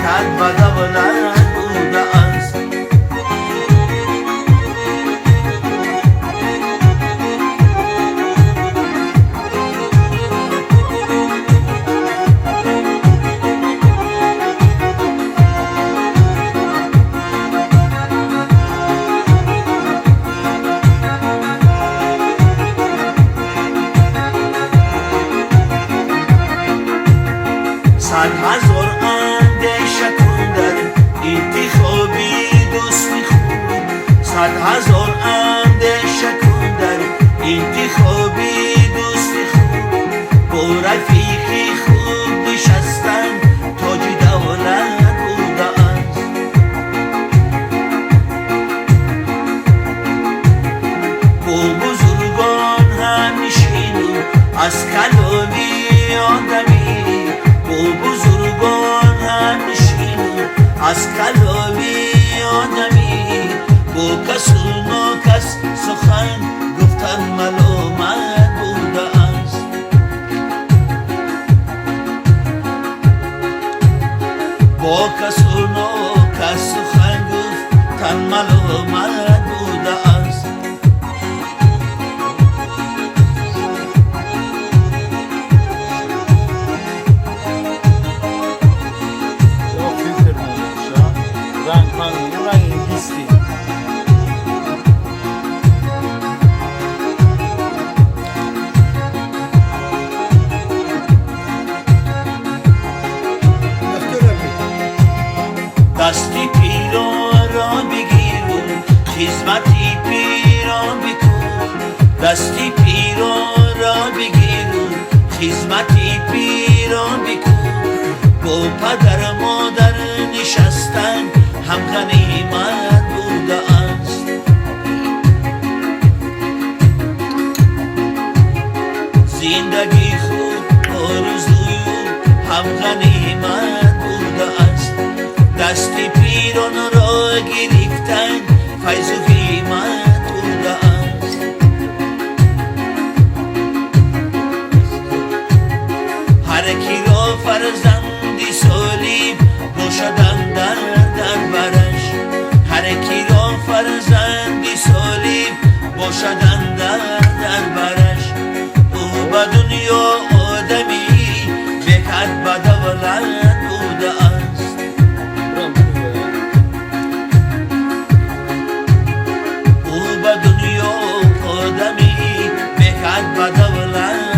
بکرد و دولت بوده است. صد هزار اندیشه کن در انتخابی دوستی خوب، صد هزار اندیشه کن در انتخابی دوستی خوب. با رفیقی خوب نشستن تاج دولت بوده است. با بزرگان هم نشین از کلامی آدمی، با بزرگان هم نشین از کلامی آدمی. با کس و ناکس سخن گفتن ملامت بوده است. با کس و ناکس سخن گفتن ملامت بوده است. دستی پیران را بگیر و خدمتی پیران بکن. دستی پیران را بگیر و خدمتی پیران بکن. با پدر مادر نشستن هم غنیمت بوده است. زندگی خوب آرزوی هم غنیمت بوده است. دستی پیران را گرفتن فیض و حکمت بوده است. هر کی را فرزندی سالم باشدن در برش، هر کی را فرزندی سالم باشدن در برش. او به دنیا آدمی بکرد به دولت بوده است. او به دنیا آدمی بکرد به دولت